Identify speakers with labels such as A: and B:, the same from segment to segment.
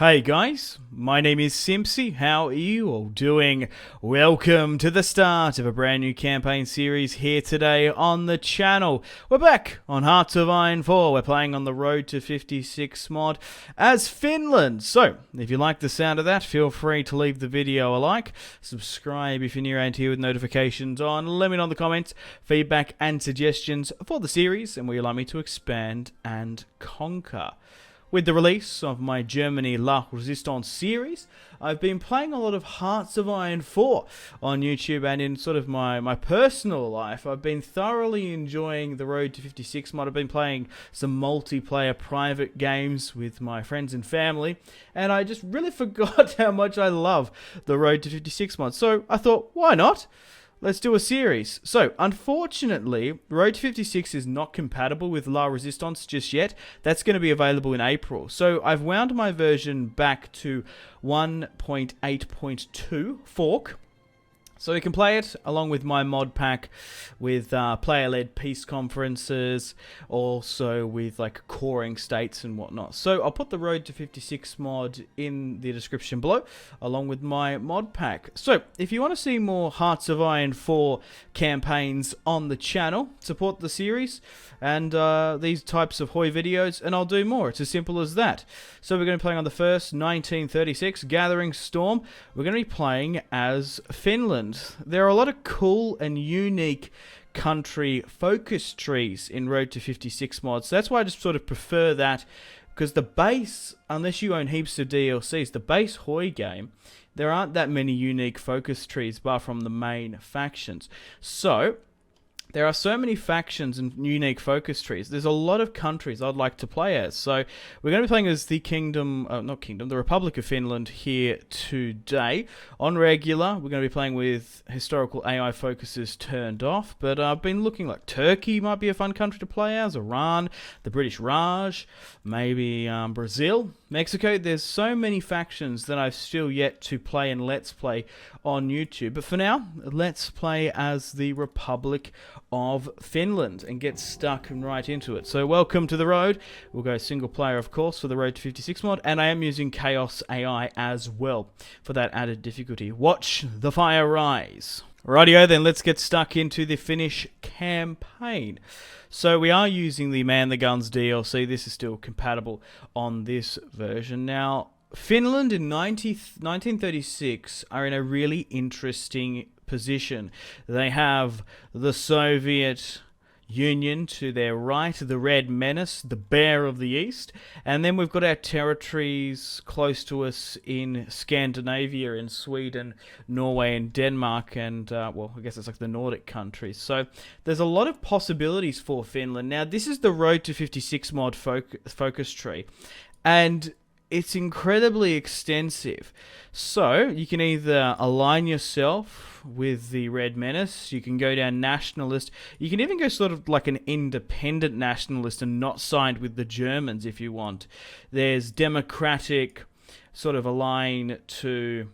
A: Hey guys, my name is Simpzy. How are you all doing? Welcome to the start of a brand new campaign series here today on the channel. We're back on Hearts of Iron 4. We're playing on the Road to 56 mod as Finland. So, if you like the sound of that, feel free to leave the video a like. Subscribe if you're new around here with notifications on. Let me know in the comments feedback and suggestions for the series and where you'd like me to expand and conquer. With the release of my Germany La Resistance series, I've been playing a lot of Hearts of Iron 4 on YouTube, and in sort of my personal life, I've been thoroughly enjoying the Road to 56 mod. I've been playing some multiplayer private games with my friends and family, and I just really forgot how much I love the Road to 56 mod. So I thought, why not? Let's do a series. So, unfortunately, Road to 56 is not compatible with La Resistance just yet. That's going to be available in April. So, I've wound my version back to 1.8.2 fork. So we can play it along with my mod pack with player-led peace conferences, also with like coring states and whatnot. So I'll put the Road to 56 mod in the description below, along with my mod pack. So if you want to see more Hearts of Iron 4 campaigns on the channel, support the series and these types of Hoi videos, and I'll do more. It's as simple as that. So we're going to be playing on the first 1936 Gathering Storm. We're going to be playing as Finland. There are a lot of cool and unique country focus trees in Road to 56 mods. So that's why I just sort of prefer that, because the base, unless you own heaps of DLCs, the base Hoi game, there aren't that many unique focus trees bar from the main factions. So there are so many factions and unique focus trees. There's a lot of countries I'd like to play as. So we're going to be playing as the the Republic of Finland here today. On regular, we're going to be playing with historical AI focuses turned off. But I've been looking like Turkey might be a fun country to play as. Iran, the British Raj, maybe Brazil, Mexico. There's so many factions that I've still yet to play and let's play on YouTube. But for now, let's play as the Republic of Finland and get stuck right into it. So welcome to the road. We'll go single player, of course, for the Road to 56 mod, and I am using Chaos AI as well for that added difficulty. Watch the fire rise. Rightio then, let's get stuck into the Finnish campaign. So we are using the Man the Guns DLC. This is still compatible on this version. Now, Finland in 1936 are in a really interesting position. They have the Soviet Union to their right, the Red Menace, the Bear of the East, and then we've got our territories close to us in Scandinavia, in Sweden, Norway, and Denmark, and well, I guess it's like the Nordic countries. So there's a lot of possibilities for Finland. Now, this is the Road to 56 mod focus tree, and it's incredibly extensive. So you can either align yourself with the Red Menace, you can go down nationalist, you can even go sort of like an independent nationalist and not signed with the Germans if you want. There's democratic, sort of align to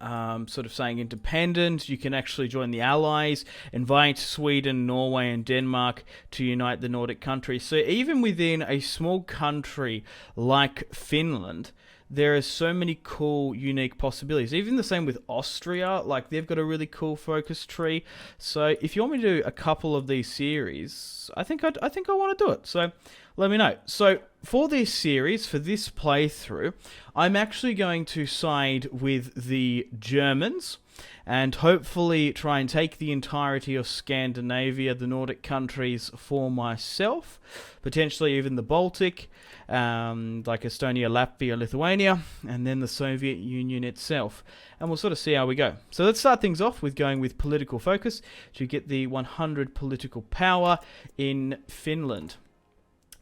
A: sort of saying independent. You can actually join the Allies, invite Sweden, Norway, and Denmark to unite the Nordic countries. So even within a small country like Finland, there are so many cool, unique possibilities. Even the same with Austria, like they've got a really cool focus tree. So if you want me to do a couple of these series, I think I want to do it. So let me know. So for this series, for this playthrough, I'm actually going to side with the Germans and hopefully try and take the entirety of Scandinavia, the Nordic countries, for myself, potentially even the Baltic, like Estonia, Latvia, Lithuania, and then the Soviet Union itself. And we'll sort of see how we go. So let's start things off with going with political focus to get the 100 political power in Finland.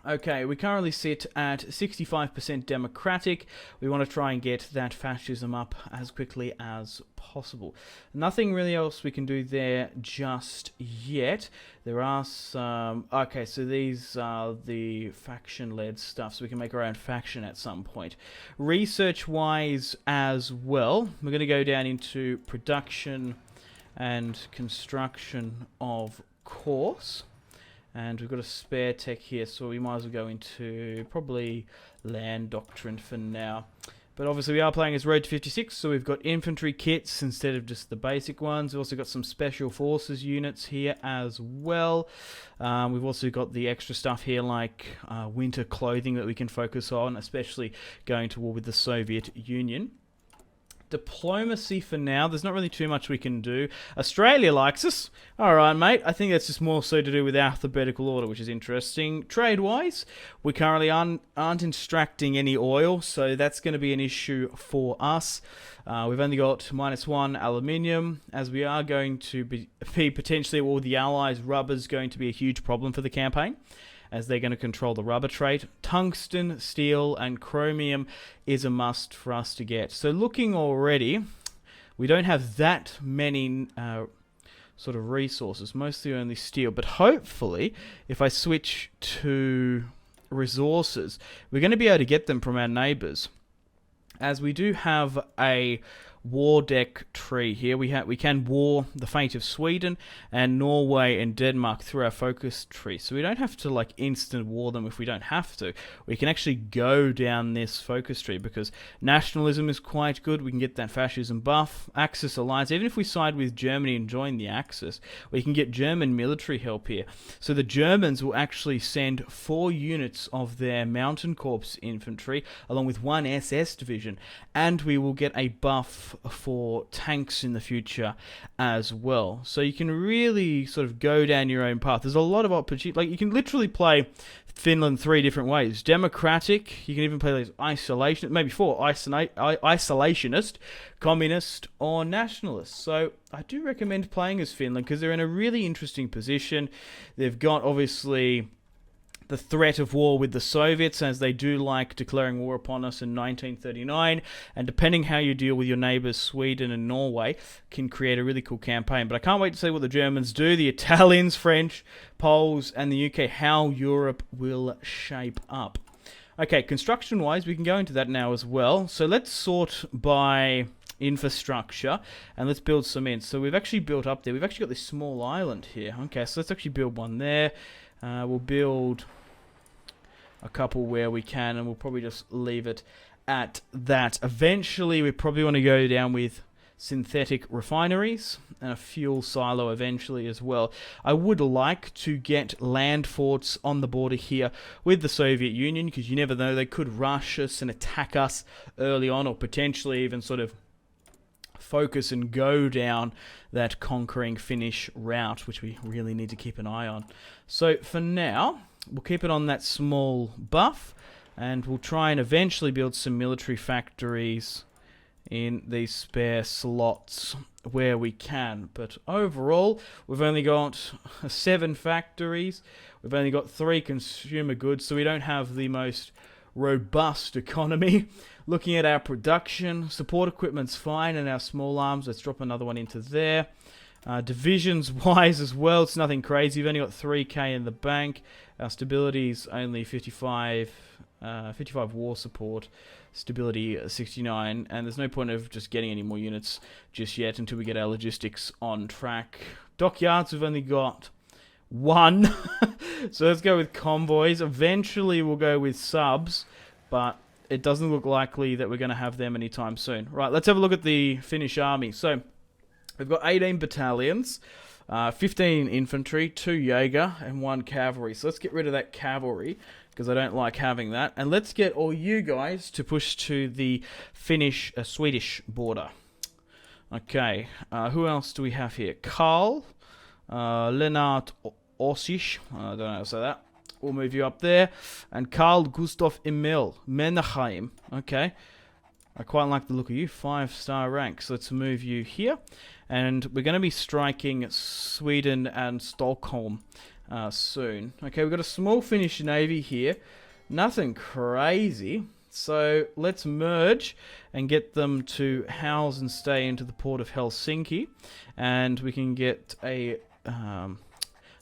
A: Okay, we currently sit at 65% democratic. We want to try and get that fascism up as quickly as possible. Nothing really else we can do there just yet. There are some... Okay, so these are the faction-led stuff, so we can make our own faction at some point. Research-wise as well, we're going to go down into production and construction, of course. And we've got a spare tech here, so we might as well go into probably land doctrine for now. But obviously we are playing as Road to 56, so we've got infantry kits instead of just the basic ones. We've also got some special forces units here as well. We've also got the extra stuff here like winter clothing that we can focus on, especially going to war with the Soviet Union. Diplomacy for now, there's not really too much we can do. Australia likes us. Alright, mate. I think that's just more so to do with alphabetical order, which is interesting. Trade-wise, we currently aren't extracting any oil, so that's going to be an issue for us. We've only got -1 aluminium, as we are going to be potentially all the Allies. Rubber's going to be a huge problem for the campaign, as they're going to control the rubber trade. Tungsten, steel, and chromium is a must for us to get. So looking already, we don't have that many sort of resources, mostly only steel. But hopefully, if I switch to resources, we're going to be able to get them from our neighbours. As we do have a war deck tree here. We can war the fate of Sweden and Norway and Denmark through our focus tree. So we don't have to like instant war them if we don't have to. We can actually go down this focus tree because nationalism is quite good. We can get that fascism buff. Axis alliance. Even if we side with Germany and join the Axis, we can get German military help here. So the Germans will actually send 4 units of their Mountain Corps infantry along with 1 SS division, and we will get a buff for tanks in the future as well. So you can really sort of go down your own path. There's a lot of opportunity. Like, you can literally play Finland 3 different ways. Democratic, you can even play these isolation, maybe 4, isolationist, communist, or nationalist. So I do recommend playing as Finland because they're in a really interesting position. They've got obviously the threat of war with the Soviets, as they do like declaring war upon us in 1939, and depending how you deal with your neighbours Sweden and Norway can create a really cool campaign. But I can't wait to see what the Germans do, the Italians, French, Poles and the UK, how Europe will shape up. Okay, construction wise we can go into that now as well. So let's sort by infrastructure and let's build some in. So we've actually built up there, we've actually got this small island here. Okay, so let's actually build one there. We'll build a couple where we can, and we'll probably just leave it at that. Eventually, we probably want to go down with synthetic refineries and a fuel silo eventually as well. I would like to get land forts on the border here with the Soviet Union, because you never know, they could rush us and attack us early on, or potentially even sort of focus and go down that conquering Finnish route, which we really need to keep an eye on. So for now, we'll keep it on that small buff, and we'll try and eventually build some military factories in these spare slots where we can. But overall, we've only got 7 factories. We've only got 3 consumer goods, so we don't have the most robust economy. Looking at our production, support equipment's fine, and our small arms, let's drop another one into there. Divisions wise as well, it's nothing crazy. We've only got 3k in the bank. Our stability's only 55 war support, stability 69, and there's no point of just getting any more units just yet until we get our logistics on track. Dockyards, we've only got 1. So let's go with convoys. Eventually we'll go with subs, but it doesn't look likely that we're going to have them anytime soon. Right, let's have a look at the Finnish Army. So we've got 18 battalions, 15 infantry, 2 Jaeger, and 1 cavalry. So let's get rid of that cavalry, because I don't like having that. And let's get all you guys to push to the Swedish border. Okay, who else do we have here? Karl, Lennart Osisch, I don't know how to say that. We'll move you up there. And Carl Gustav Emil Menachem. Okay. I quite like the look of you. 5-star ranks. Let's move you here. And we're going to be striking Sweden and Stockholm soon. Okay, we've got a small Finnish navy here. Nothing crazy. So let's merge and get them to house and stay into the port of Helsinki. And we can get a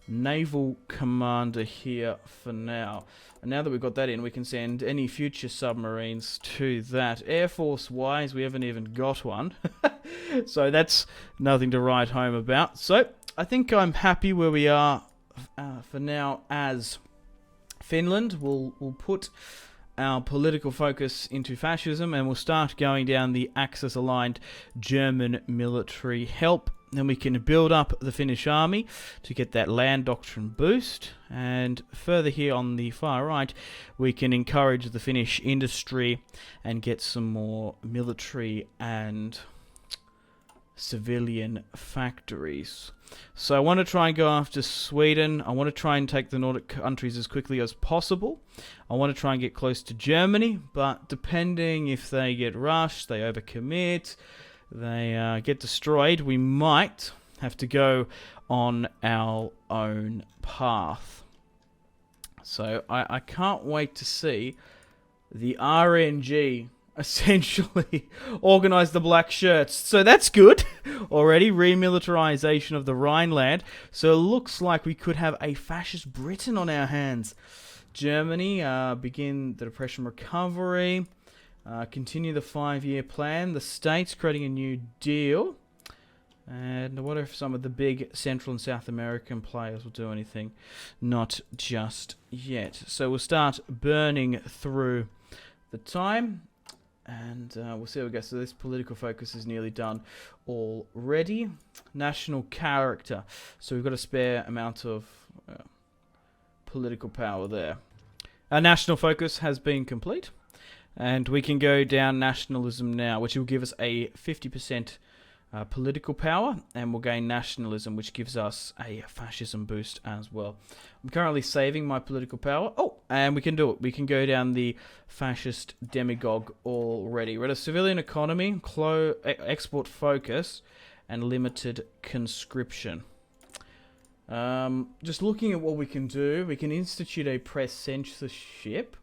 A: naval commander here for now. And now that we've got that in, we can send any future submarines to that. Air Force wise, we haven't even got one. So that's nothing to write home about. So I think I'm happy where we are for now as Finland. We'll put our political focus into fascism, and we'll start going down the Axis-aligned German military help. Then we can build up the Finnish Army to get that land doctrine boost. And further here on the far right, we can encourage the Finnish industry and get some more military and civilian factories. So I want to try and go after Sweden. I want to try and take the Nordic countries as quickly as possible. I want to try and get close to Germany, but depending if they get rushed, they overcommit, they get destroyed, we might have to go on our own path. So I can't wait to see the RNG essentially organize the black shirts. So that's good. Already remilitarization of the Rhineland. So it looks like we could have a fascist Britain on our hands. Germany, begin the depression recovery. Continue the 5-year plan. The States creating a new deal. And I wonder if some of the big Central and South American players will do anything. Not just yet. So we'll start burning through the time. And we'll see how we go. So this political focus is nearly done already. National character. So we've got a spare amount of political power there. Our national focus has been complete. And we can go down nationalism now, which will give us a 50% political power. And we'll gain nationalism, which gives us a fascism boost as well. I'm currently saving my political power. Oh, and we can do it. We can go down the fascist demagogue already. We're at a civilian economy, export focus, and limited conscription. Just looking at what we can do, we can institute a press censorship.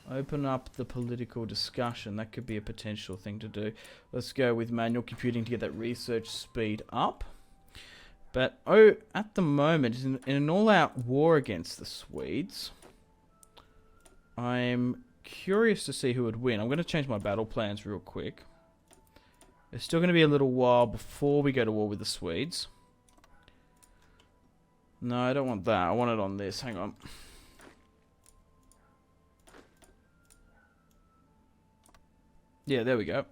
A: Open up the political discussion. That could be a potential thing to do. Let's go with manual computing to get that research speed up. But at the moment, in an all-out war against the Swedes, I'm curious to see who would win. I'm going to change my battle plans real quick. It's still going to be a little while before we go to war with the Swedes. No, I don't want that. I want it on this. Hang on. Yeah, there we go.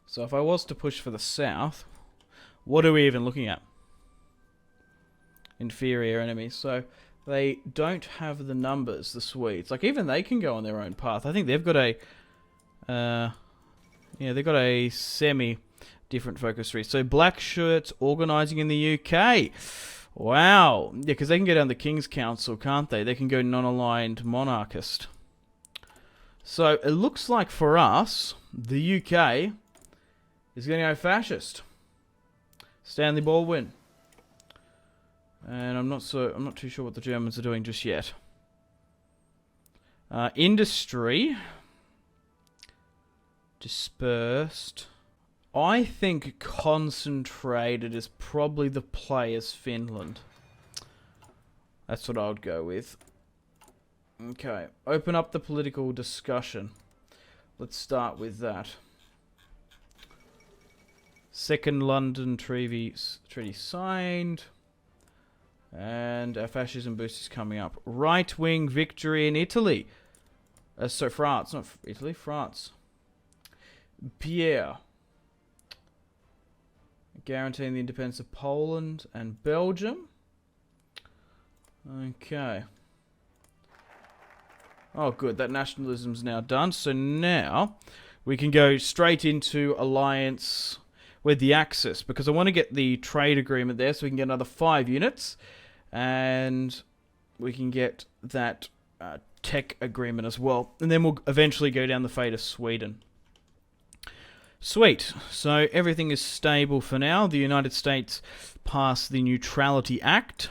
A: So if I was to push for the south, what are we even looking at? Inferior enemies. So they don't have the numbers, the Swedes. Like, even they can go on their own path. I think they've got a... yeah, they've got a semi-different focus tree. So black shirts organising in the UK. Wow. Yeah, because they can go down the King's Council, can't they? They can go non-aligned monarchist. So it looks like for us, the UK is going to go fascist. Stanley Baldwin. And I'm not too sure what the Germans are doing just yet. Industry. Dispersed. I think concentrated is probably the play as Finland. That's what I would go with. Okay, open up the political discussion. Let's start with that. Second London treaty signed. And our fascism boost is coming up. Right-wing victory in Italy. So France, not Italy, France. Pierre. Guaranteeing the independence of Poland and Belgium. Okay. Oh, good. That nationalism's now done. So now we can go straight into alliance with the Axis, because I want to get the trade agreement there so we can get another 5 units, and we can get that tech agreement as well. And then we'll eventually go down the fate of Sweden. Sweet. So everything is stable for now. The United States passed the Neutrality Act.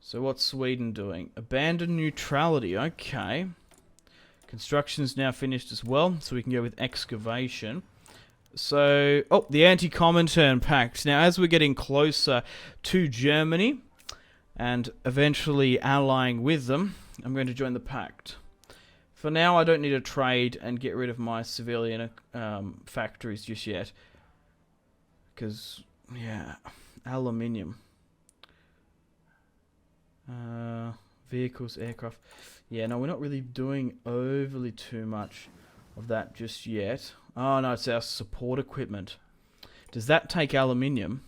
A: So what's Sweden doing? Abandon neutrality. Okay. Construction's now finished as well, so we can go with excavation. So, oh, the Anti-Comintern Pact. Now, as we're getting closer to Germany and eventually allying with them, I'm going to join the pact. For now, I don't need to trade and get rid of my civilian factories just yet. Because, yeah, aluminium. Vehicles, aircraft. Yeah, no, we're not really doing overly too much of that just yet. Oh, no, it's our support equipment. Does that take aluminium?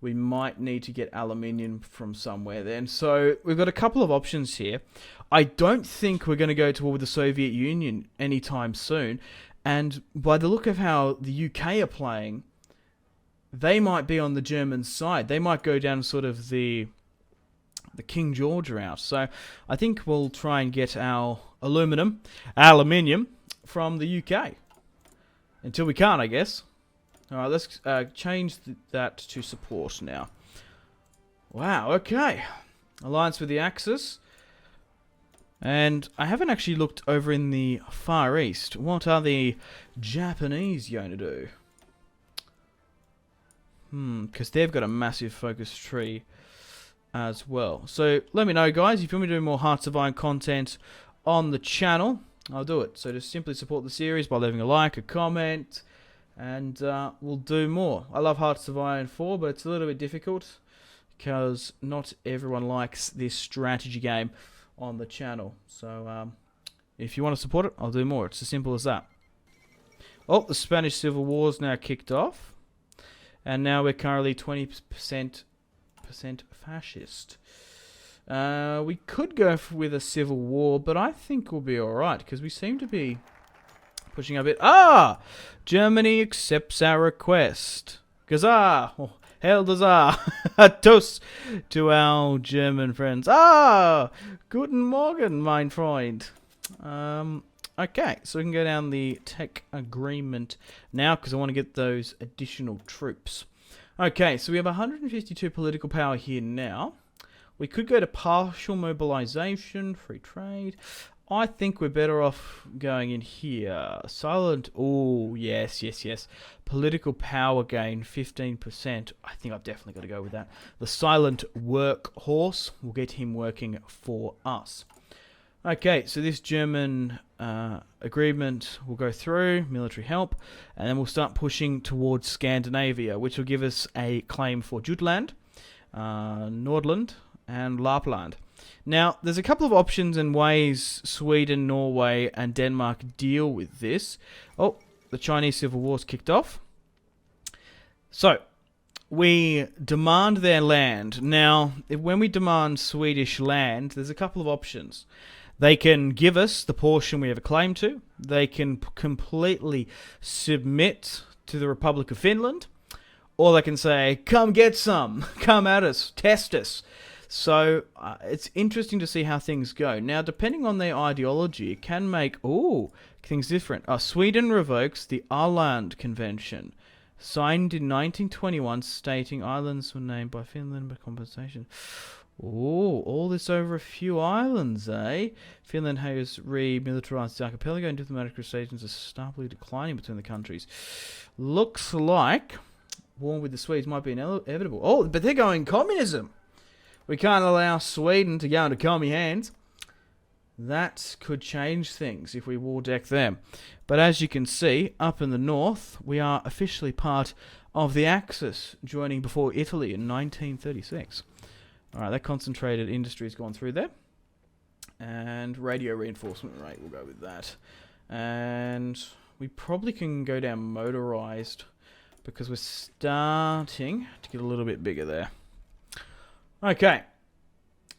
A: We might need to get aluminium from somewhere then. So we've got a couple of options here. I don't think we're going to go to war with the Soviet Union anytime soon. And by the look of how the UK are playing, they might be on the German side. They might go down sort of the King George route. So I think we'll try and get our aluminium from the UK. Until we can't, I guess. Alright, let's change that to support now. Wow, okay. Alliance with the Axis. And I haven't actually looked over in the Far East. What are the Japanese going to do? Because they've got a massive focus tree as well. So let me know, guys, if you want me to do more Hearts of Iron content on the channel, I'll do it. So just simply support the series by leaving a like, a comment, and we'll do more. I love Hearts of Iron 4, but it's a little bit difficult because not everyone likes this strategy game on the channel. So if you want to support it, I'll do more. It's as simple as that. Oh, the Spanish Civil War's now kicked off, and now we're currently 20% fascist. We could go with a civil war, but I think we'll be alright because we seem to be pushing a bit. Ah! Germany accepts our request. Gaza! Oh, hell Gaza! A toast to our German friends. Ah! Guten Morgen, mein Freund. Okay, so we can go down the tech agreement now because I want to get those additional troops. Okay, so we have 152 political power here now. We could go to partial mobilization, free trade. I think we're better off going in here. Silent. Oh, yes. Political power gain, 15%. I think I've definitely got to go with that. The silent workhorse will get him working for us. Okay, so this German agreement will go through, military help, and then we'll start pushing towards Scandinavia, which will give us a claim for Jutland, Nordland, and Lapland. Now, there's a couple of options and ways Sweden, Norway, and Denmark deal with this. Oh, the Chinese Civil War's kicked off. So, we demand their land. Now, when we demand Swedish land, there's a couple of options. They can give us the portion we have a claim to. They can completely submit to the Republic of Finland. Or they can say, come get some. Come at us. Test us. So, it's interesting to see how things go. Now, depending on their ideology, it can make, things different. Sweden revokes the Åland Convention, signed in 1921, stating islands were named by Finland by compensation. All this over a few islands, eh? Finland has remilitarized the archipelago and diplomatic relations are sharply declining between the countries. Looks like war with the Swedes might be inevitable. Oh, but they're going communism. We can't allow Sweden to go into commie hands. That could change things if we war deck them. But as you can see, up in the north, we are officially part of the Axis, joining before Italy in 1936. Alright, that concentrated industry's gone through there. And radio reinforcement rate, we'll go with that. And we probably can go down motorized because we're starting to get a little bit bigger there. Okay.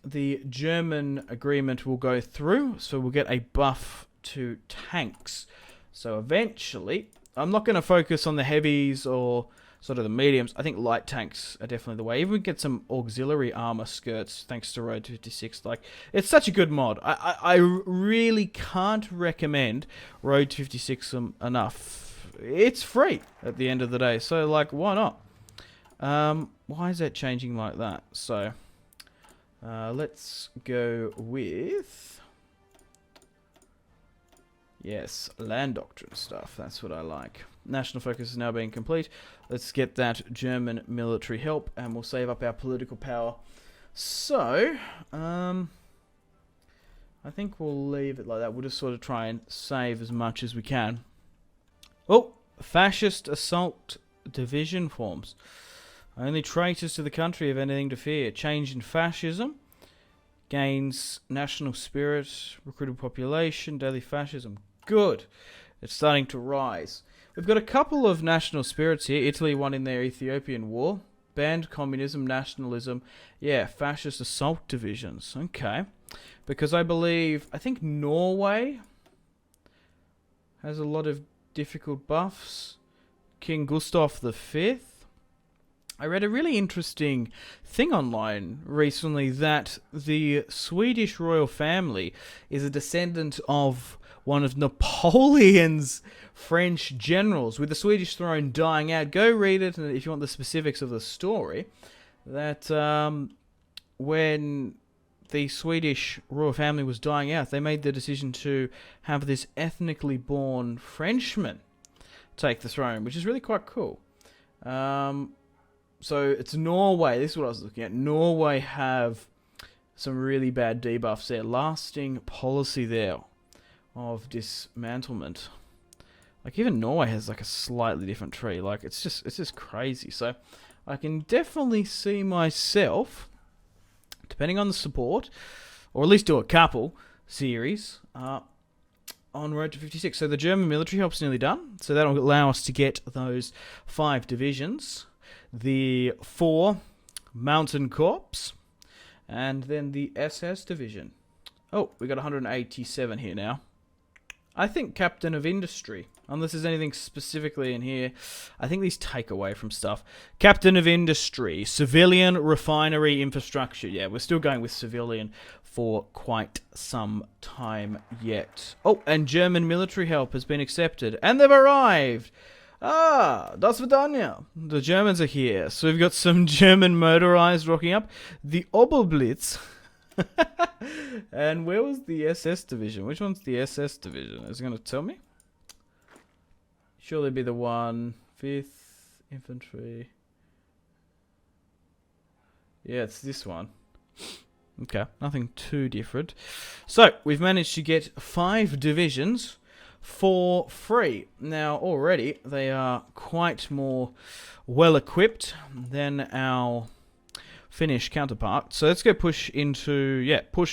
A: The German agreement will go through, so we'll get a buff to tanks. So eventually, I'm not going to focus on the heavies or sort of the mediums. I think light tanks are definitely the way. Even we get some auxiliary armor skirts thanks to Road 56. Like, it's such a good mod. I really can't recommend Road 56 enough. It's free at the end of the day, so like, why not? Why is that changing like that? So, let's go with, yes, land doctrine stuff. That's what I like. National focus is now being complete. Let's get that German military help, and we'll save up our political power. So, I think we'll leave it like that. We'll just sort of try and save as much as we can. Oh, fascist assault division forms. Only traitors to the country have anything to fear. Change in fascism. Gains national spirit, recruited population, daily fascism. Good. It's starting to rise. We've got a couple of national spirits here. Italy won in their Ethiopian war. Banned communism, nationalism. Yeah, fascist assault divisions. Okay. Because I think Norway has a lot of difficult buffs. King Gustav V. I read a really interesting thing online recently that the Swedish royal family is a descendant of one of Napoleon's French generals, with the Swedish throne dying out. Go read it, and if you want the specifics of the story, that when the Swedish royal family was dying out, they made the decision to have this ethnically born Frenchman take the throne, which is really quite cool. So it's Norway. This is what I was looking at. Norway have some really bad debuffs there. Lasting policy there of dismantlement. Like, even Norway has like a slightly different tree. Like, it's just crazy. So I can definitely see myself, depending on the support, or at least do a couple series, on road to 56. So the German military help's nearly done. So that'll allow us to get those 5 divisions, the 4 mountain corps, and then the SS division. Oh, we got 187 here now. I think Captain of Industry, unless there's anything specifically in here. I think these take away from stuff. Captain of Industry, civilian refinery infrastructure. Yeah, we're still going with civilian for quite some time yet. Oh, and German military help has been accepted, and they've arrived. Ah, das Vidania. The Germans are here. So we've got some German motorized rocking up. The Oberblitz. And where was the SS division? Which one's the SS division? Is it going to tell me? Surely be the one. 5th Infantry. Yeah, it's this one. Okay, nothing too different. So, we've managed to get 5 divisions for free. Now, already, they are quite more well-equipped than our Finnish counterpart. So let's go push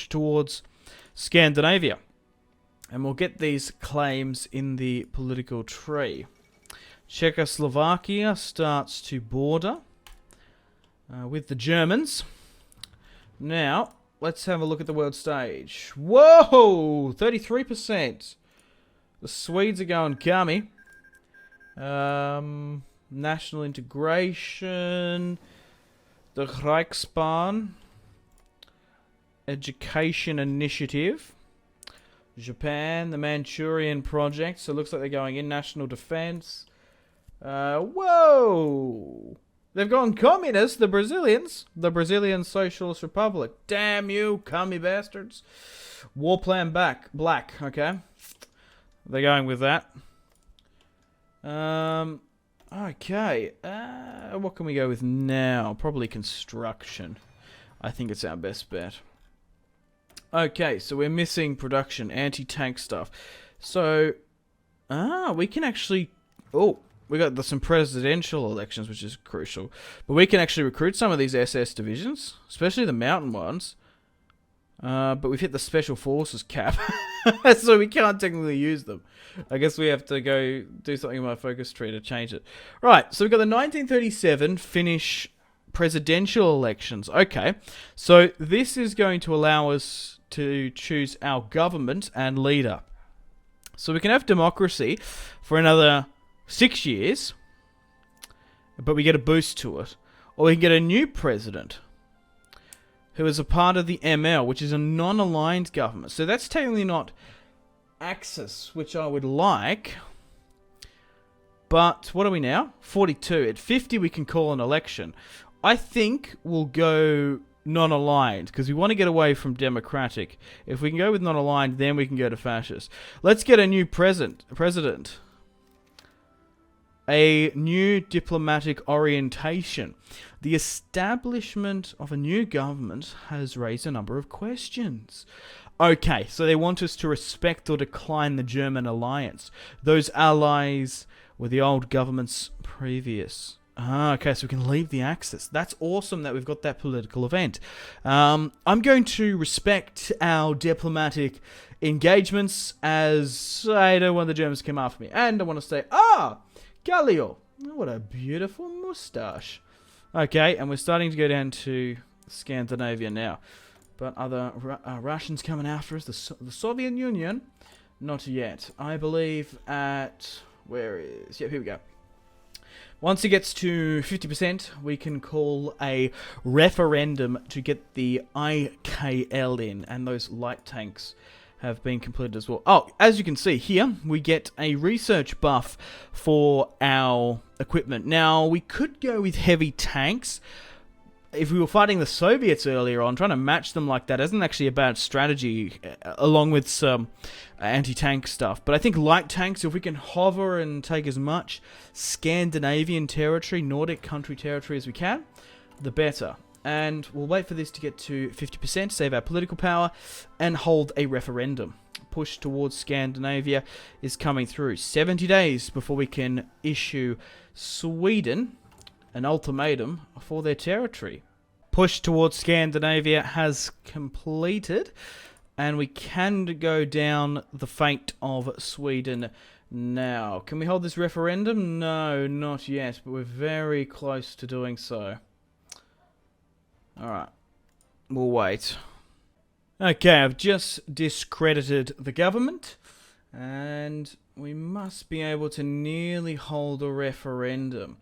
A: towards Scandinavia. And we'll get these claims in the political tree. Czechoslovakia starts to border with the Germans. Now, let's have a look at the world stage. Whoa! 33%. The Swedes are going gummy. National integration. The Reichsbahn. Education initiative. Japan, the Manchurian project. So it looks like they're going in. National defense. Whoa! They've gone communist, the Brazilians. The Brazilian Socialist Republic. Damn you, commie bastards. War plan black, okay. They're going with that. Okay. What can we go with now? Probably construction. I think it's our best bet. Okay, so we're missing production, anti-tank stuff. So, we can actually... Oh, we got some presidential elections, which is crucial. But we can actually recruit some of these SS divisions, especially the mountain ones. But we've hit the Special Forces cap, so we can't technically use them. I guess we have to go do something in my focus tree to change it. Right, so we've got the 1937 Finnish presidential elections. Okay, so this is going to allow us to choose our government and leader. So we can have democracy for another 6 years, but we get a boost to it. Or we can get a new president who is a part of the ML, which is a non-aligned government. So that's technically not Axis, which I would like. But what are we now? 42. At 50, we can call an election. I think we'll go non-aligned, because we want to get away from democratic. If we can go with non-aligned, then we can go to fascist. Let's get a new president. A new diplomatic orientation. The establishment of a new government has raised a number of questions. Okay, so they want us to respect or decline the German alliance. Those allies were the old government's previous Ah, okay, so we can leave the Axis. That's awesome that we've got that political event. I'm going to respect our diplomatic engagements as I don't want the Germans to come after me. And I want to say, Gallio. Oh, what a beautiful moustache. Okay, and we're starting to go down to Scandinavia now. But are the Russians coming after us? The Soviet Union? Not yet. I believe at... Where is... Yeah, here we go. Once it gets to 50%, we can call a referendum to get the IKL in, and those light tanks have been completed as well. Oh, as you can see here, we get a research buff for our equipment. Now, we could go with heavy tanks. If we were fighting the Soviets earlier on, trying to match them like that isn't actually a bad strategy, along with some anti-tank stuff. But I think light tanks, if we can hover and take as much Scandinavian territory, Nordic country territory as we can, the better. And we'll wait for this to get to 50%, save our political power, and hold a referendum. Push towards Scandinavia is coming through. 70 days before we can issue Sweden an ultimatum for their territory. Push towards Scandinavia has completed, and we can go down the fate of Sweden now. Can we hold this referendum? No, not yet, but we're very close to doing so. Alright, we'll wait. Okay, I've just discredited the government, and we must be able to nearly hold a referendum.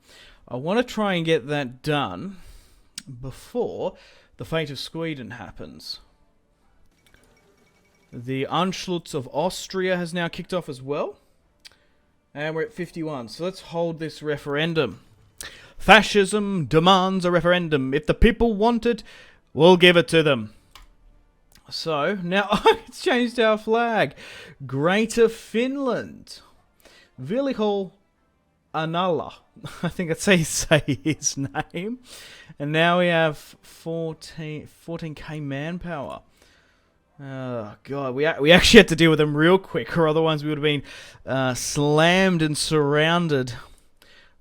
A: I want to try and get that done before the fate of Sweden happens. The Anschluss of Austria has now kicked off as well. And we're at 51. So let's hold this referendum. Fascism demands a referendum. If the people want it, we'll give it to them. So, now it's changed our flag. Greater Finland. Vilihol Anala. I think that's how you say his name. And now we have 14k manpower. Oh, God. We actually had to deal with them real quick, or otherwise we would have been slammed and surrounded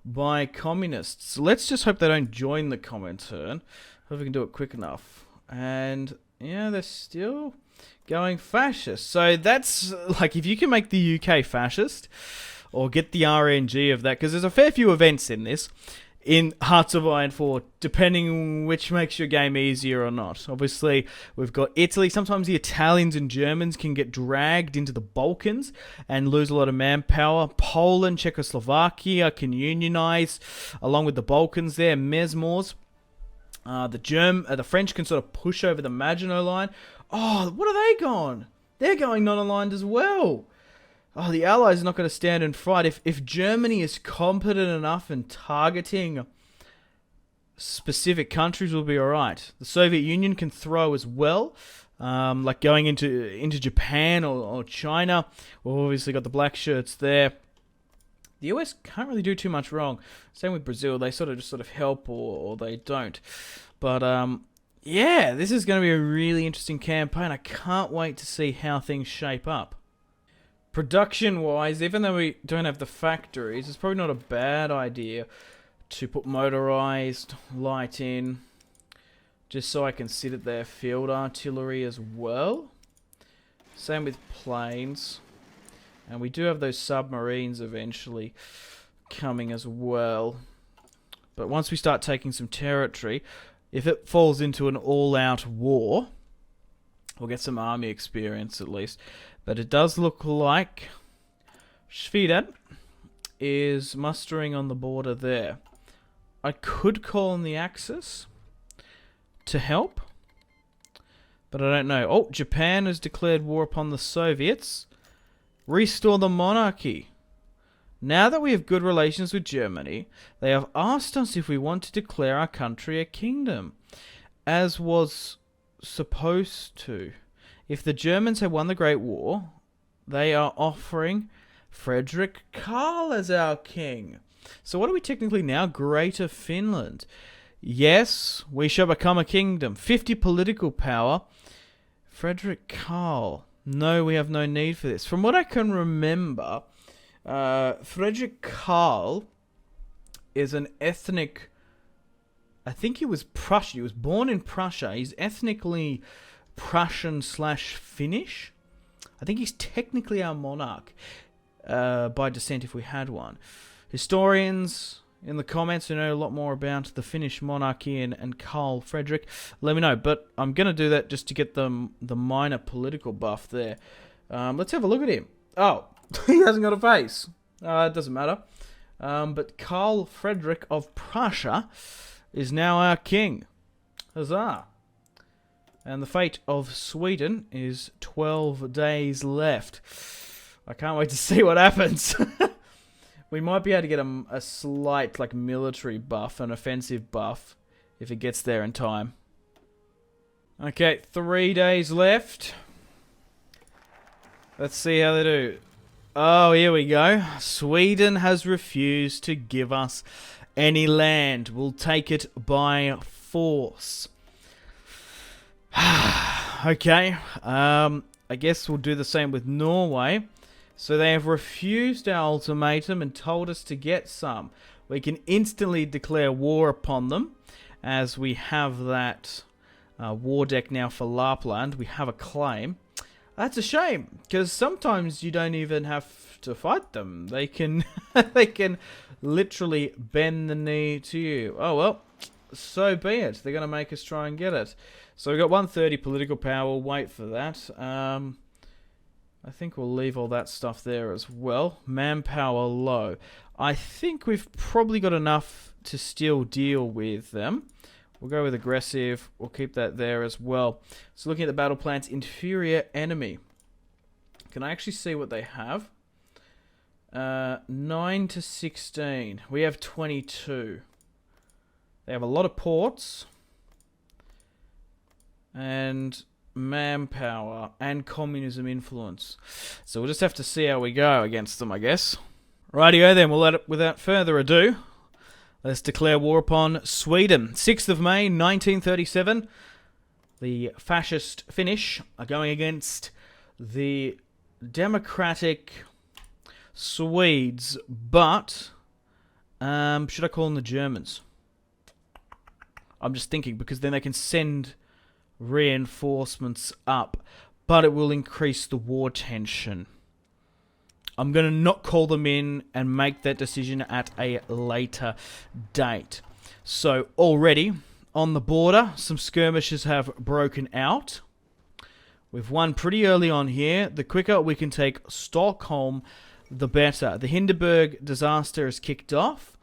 A: by communists. So let's just hope they don't join the Comintern. Hope we can do it quick enough. And, yeah, they're still going fascist. So that's, like, if you can make the UK fascist, or get the RNG of that, because there's a fair few events in this, in Hearts of Iron 4, depending which makes your game easier or not. Obviously, we've got Italy. Sometimes the Italians and Germans can get dragged into the Balkans and lose a lot of manpower. Poland, Czechoslovakia can unionize along with the Balkans there. Mesmors. The French can sort of push over the Maginot Line. Oh, what are they going? They're going non-aligned as well. Oh, the Allies are not going to stand and fight. If Germany is competent enough in targeting specific countries, we'll be alright. The Soviet Union can throw as well, like going into Japan or China. We've obviously got the black shirts there. The US can't really do too much wrong. Same with Brazil. They sort of help or they don't. But, yeah, this is going to be a really interesting campaign. I can't wait to see how things shape up. Production-wise, even though we don't have the factories, it's probably not a bad idea to put motorized light in, just so I can sit at their field artillery as well. Same with planes. And we do have those submarines eventually coming as well. But once we start taking some territory, if it falls into an all-out war, we'll get some army experience at least. But it does look like Sweden is mustering on the border there. I could call on the Axis to help, but I don't know. Oh, Japan has declared war upon the Soviets. Restore the monarchy. Now that we have good relations with Germany, they have asked us if we want to declare our country a kingdom, as was supposed to. If the Germans have won the Great War, they are offering Frederick Karl as our king. So what are we technically now? Greater Finland. Yes, we shall become a kingdom. 50 political power. Frederick Karl. No, we have no need for this. From what I can remember, Frederick Karl is an ethnic... I think he was Prussian. He was born in Prussia. He's ethnically Prussian/Finnish. I think he's technically our monarch by descent if we had one. Historians in the comments who know a lot more about the Finnish monarchy and Karl Frederick, let me know. But I'm going to do that just to get the minor political buff there. Let's have a look at him. Oh, he hasn't got a face. It doesn't matter. But Karl Frederick of Prussia is now our king. Huzzah. And the fate of Sweden is 12 days left. I can't wait to see what happens. We might be able to get a slight like military buff, an offensive buff, if it gets there in time. Okay, 3 days left. Let's see how they do. Oh, here we go. Sweden has refused to give us any land. We'll take it by force. Okay. I guess we'll do the same with Norway. So they have refused our ultimatum and told us to get some. We can instantly declare war upon them, as we have that war deck now for Lapland. We have a claim. That's a shame, because sometimes you don't even have to fight them. They can they can literally bend the knee to you. Oh well, so be it. They're going to make us try and get it. So we've got 130 political power. We'll wait for that. I think we'll leave all that stuff there as well. Manpower low. I think we've probably got enough to still deal with them. We'll go with aggressive. We'll keep that there as well. So looking at the battle plans, inferior enemy. Can I actually see what they have? 9 to 16. We have 22. They have a lot of ports. And manpower and communism influence. So we'll just have to see how we go against them, I guess. Rightio then, without further ado, let's declare war upon Sweden. 6th of May, 1937. The fascist Finnish are going against the democratic Swedes, but should I call them the Germans? I'm just thinking, because then they can send reinforcements up, but it will increase the war tension. I'm going to not call them in and make that decision at a later date. So already on the border, some skirmishes have broken out. We've won pretty early on here. The quicker we can take Stockholm, the better. The Hindenburg disaster is kicked off.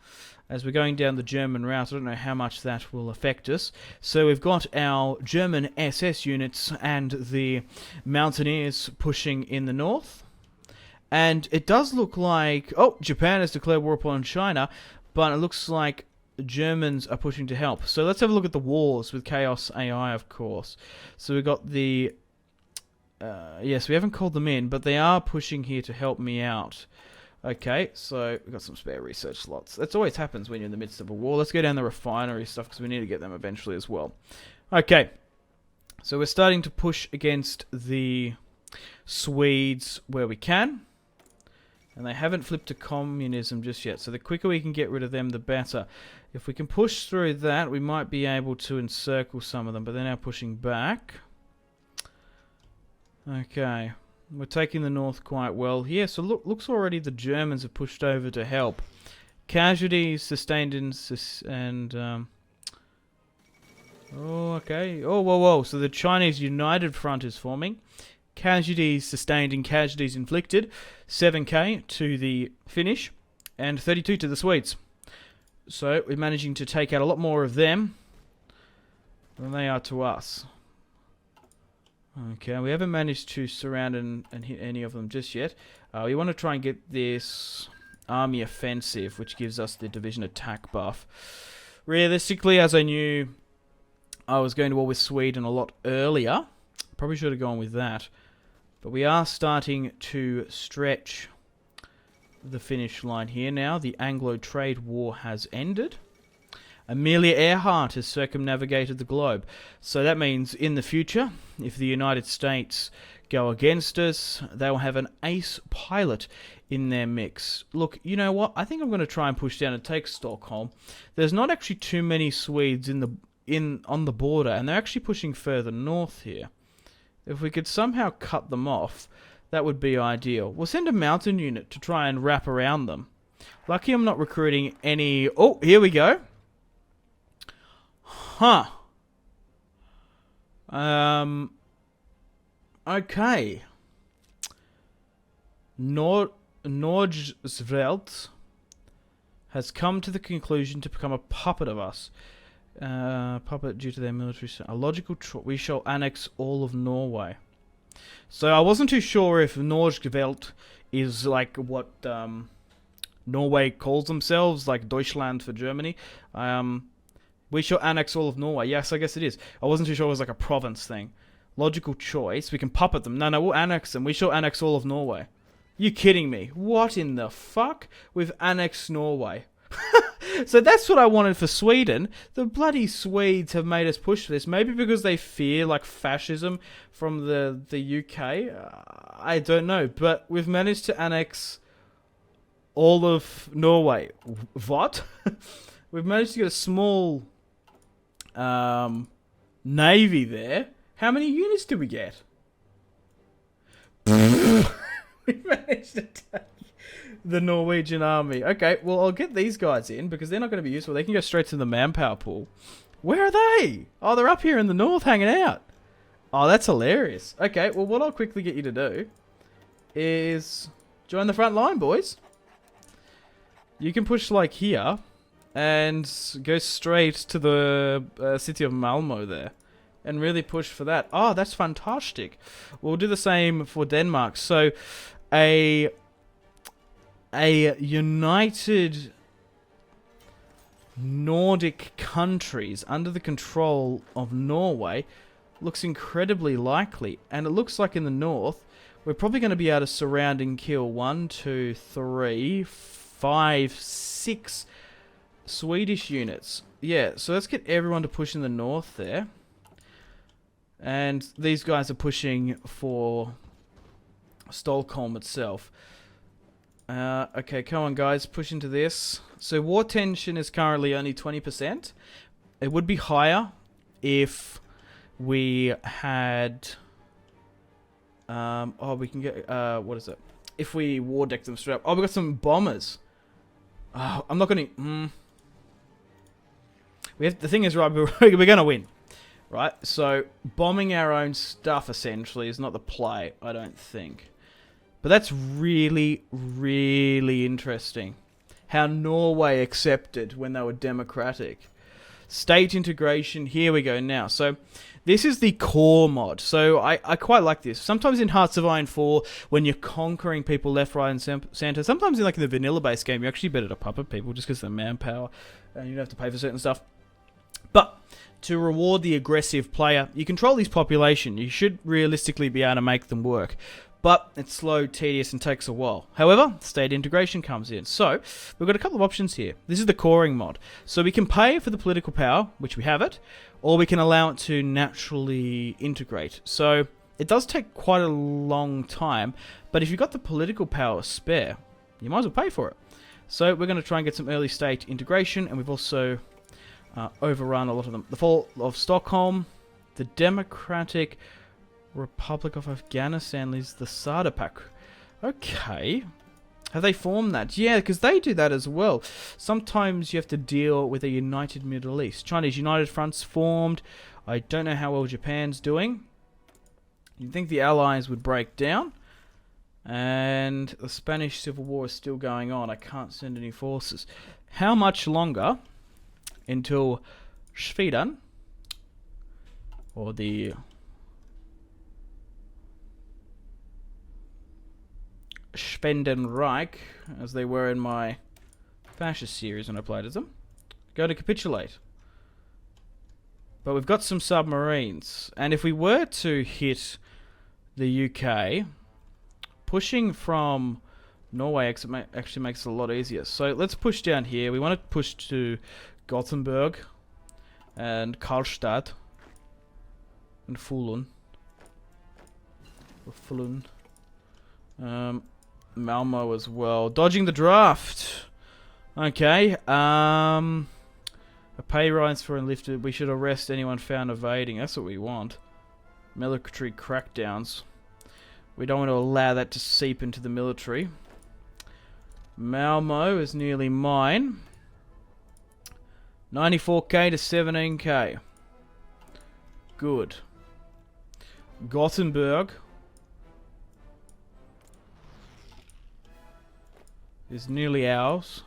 A: As we're going down the German route, I don't know how much that will affect us. So we've got our German SS units and the Mountaineers pushing in the north. And it does look like... Oh, Japan has declared war upon China, but it looks like the Germans are pushing to help. So let's have a look at the wars with Chaos AI, of course. So we've got the... yes, we haven't called them in, but they are pushing here to help me out. Okay, so we've got some spare research slots. That always happens when you're in the midst of a war. Let's go down the refinery stuff, because we need to get them eventually as well. Okay, so we're starting to push against the Swedes where we can. And they haven't flipped to communism just yet. So the quicker we can get rid of them, the better. If we can push through that, we might be able to encircle some of them. But they're now pushing back. Okay. We're taking the north quite well here. So looks already the Germans have pushed over to help. Casualties sustained and oh, okay. Oh, whoa, whoa. So the Chinese United Front is forming. Casualties sustained and casualties inflicted. 7k to the Finnish and 32 to the Swedes. So we're managing to take out a lot more of them than they are to us. Okay, we haven't managed to surround and hit any of them just yet. We want to try and get this army offensive, which gives us the division attack buff. Realistically, as I knew I was going to war with Sweden a lot earlier, probably should have gone with that. But we are starting to stretch the finish line here now. The Anglo trade war has ended. Amelia Earhart has circumnavigated the globe. So that means in the future, if the United States go against us. They'll have an ace pilot in their mix. Look, you know what? I think I'm going to try and push down and take Stockholm. There's not actually too many Swedes on the border, and they're actually pushing further north here. If we could somehow cut them off, that would be ideal. We'll send a mountain unit to try and wrap around them. Lucky I'm not recruiting any... Oh, here we go. Huh. Okay. Nordsveld has come to the conclusion to become a puppet of us. Puppet due to their military... A logical we shall annex all of Norway. So I wasn't too sure if Nordsveld is like what Norway calls themselves, like Deutschland for Germany. We shall annex all of Norway. Yes, I guess it is. I wasn't too sure it was like a province thing. Logical choice. We can puppet them. No, we'll annex them. We shall annex all of Norway. You kidding me? What in the fuck? We've annexed Norway. So that's what I wanted for Sweden. The bloody Swedes have made us push for this. Maybe because they fear like fascism from the UK. I don't know. But we've managed to annex all of Norway. What? We've managed to get a small navy there. How many units did we get? We managed to take the Norwegian army. Okay, well, I'll get these guys in because they're not going to be useful. They can go straight to the manpower pool. Where are they? Oh, they're up here in the north hanging out. Oh, that's hilarious. Okay, well, what I'll quickly get you to do is join the front line, boys. You can push like here and go straight to the city of Malmo there and really push for that. Oh, that's fantastic. We'll do the same for Denmark. So a united Nordic countries under the control of Norway looks incredibly likely. And it looks like in the north, we're probably going to be able to surround and kill 1, 2, 3, 5, 6 Swedish units. Yeah, so let's get everyone to push in the north there. And these guys are pushing for Stockholm itself. Okay, come on guys, push into this. So war tension is currently only 20%. It would be higher if we had... we can get... what is it? If we war deck them straight up. Oh, we got some bombers. Oh, I'm not going to... The thing is, right, we're going to win. Right? So, bombing our own stuff, essentially, is not the play, I don't think. But that's really, really interesting. How Norway accepted when they were democratic. State integration, here we go now. So, this is the core mod. So, I quite like this. Sometimes in Hearts of Iron 4, when you're conquering people left, right, and center, sometimes in like in the vanilla-based game, you're actually better to puppet people just because of the manpower, and you don't have to pay for certain stuff. But to reward the aggressive player, you control this population. You should realistically be able to make them work. But it's slow, tedious, and takes a while. However, state integration comes in. So, we've got a couple of options here. This is the coring mod. So we can pay for the political power, which we have it, or we can allow it to naturally integrate. So, it does take quite a long time, but if you've got the political power spare, you might as well pay for it. So, we're going to try and get some early state integration, and we've also... overrun a lot of them. The fall of Stockholm, the Democratic Republic of Afghanistan is the Sardapak. Okay. Have they formed that? Yeah, because they do that as well. Sometimes you have to deal with a united Middle East. Chinese United Front's formed. I don't know how well Japan's doing. You'd think the Allies would break down. And the Spanish Civil War is still going on. I can't send any forces. How much longer... until Sweden, or the Schwendenreich, as they were in my fascist series when I played as them, go to capitulate. But we've got some submarines, and if we were to hit the UK, pushing from Norway actually makes it a lot easier. So let's push down here. We want to push to Gothenburg and Karlstad and Fulun. Fulun. Malmo as well. Dodging the draft. Okay. A pay rise for enlisted. We should arrest anyone found evading. That's what we want. Military crackdowns. We don't want to allow that to seep into the military. Malmo is nearly mine. 94k to 17k. Good. Gothenburg is nearly ours.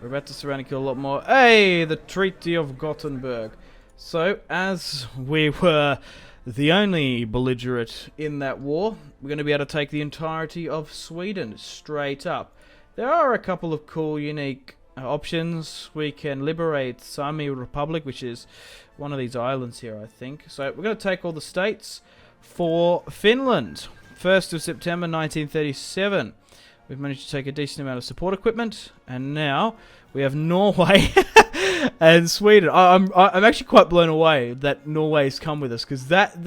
A: We're about to surround and kill a lot more. Hey, the Treaty of Gothenburg. So, as we were the only belligerent in that war, we're going to be able to take the entirety of Sweden straight up. There are a couple of cool, unique options. We can liberate Sami Republic, which is one of these islands here, I think. So, we're going to take all the states for Finland. 1st of September 1937. We've managed to take a decent amount of support equipment, and now we have Norway and Sweden. I'm actually quite blown away that Norway's come with us, because that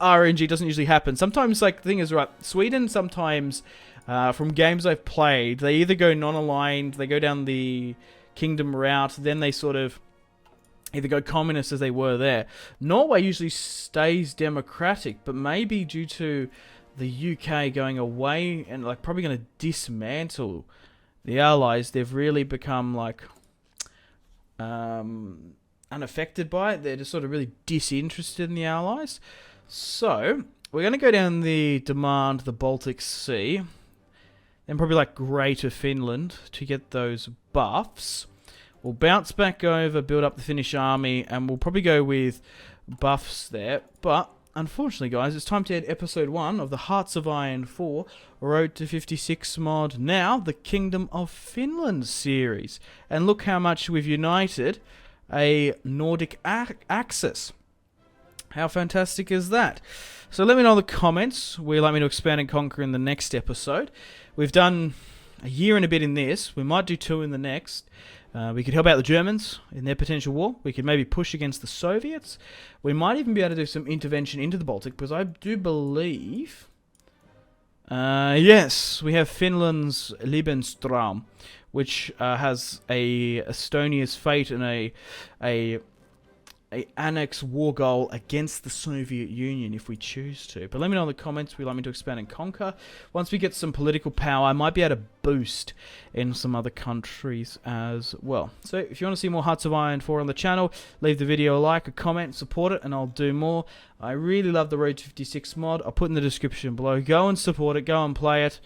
A: RNG doesn't usually happen. Sometimes, like, the thing is, right, Sweden sometimes, from games I've played, they either go non-aligned, they go down the kingdom route, then they sort of either go communist as they were there. Norway usually stays democratic, but maybe due to the UK going away and like probably going to dismantle the Allies, they've really become like unaffected by it. They're just sort of really disinterested in the Allies. So we're going to go down the Baltic Sea, then probably like Greater Finland to get those buffs. We'll bounce back over, build up the Finnish Army, and we'll probably go with buffs there. But unfortunately, guys, it's time to end episode 1 of the Hearts of Iron 4 Road to 56 mod, now the Kingdom of Finland series. And look how much we've united a Nordic axis. How fantastic is that? So let me know in the comments where you'd like me to expand and conquer in the next episode. We've done a year and a bit in this. We might do 2 in the next. We could help out the Germans in their potential war. We could maybe push against the Soviets. We might even be able to do some intervention into the Baltic, because I do believe... yes, we have Finland's Lebenstraum, which has a Estonia's fate and a annex war goal against the Soviet Union if we choose to. But let me know in the comments if you'd like me to expand and conquer. Once we get some political power, I might be able to boost in some other countries as well. So if you want to see more Hearts of Iron 4 on the channel, leave the video a like, a comment, support it, and I'll do more. I really love the Road to 56 mod. I'll put in the description below. Go and support it, go and play it,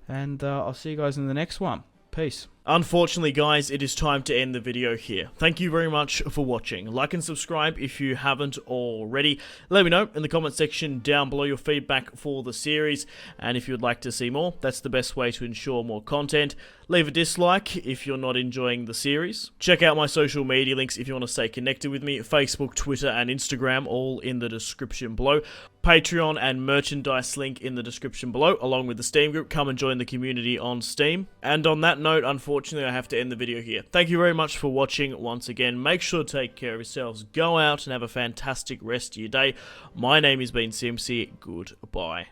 A: and I'll see you guys in the next one. Peace. Unfortunately, guys, it is time to end the video here. Thank you very much for watching. Like and subscribe if you haven't already. Let me know in the comment section down below your feedback for the series, and if you'd like to see more, that's the best way to ensure more content. Leave a dislike if you're not enjoying the series. Check out my social media links if you want to stay connected with me. Facebook, Twitter, and Instagram, all in the description below. Patreon and merchandise link in the description below, along with the Steam group. Come and join the community on Steam. And on that note, unfortunately, I have to end the video here. Thank you very much for watching once again. Make sure to take care of yourselves. Go out and have a fantastic rest of your day. My name has been Simpzy. Goodbye.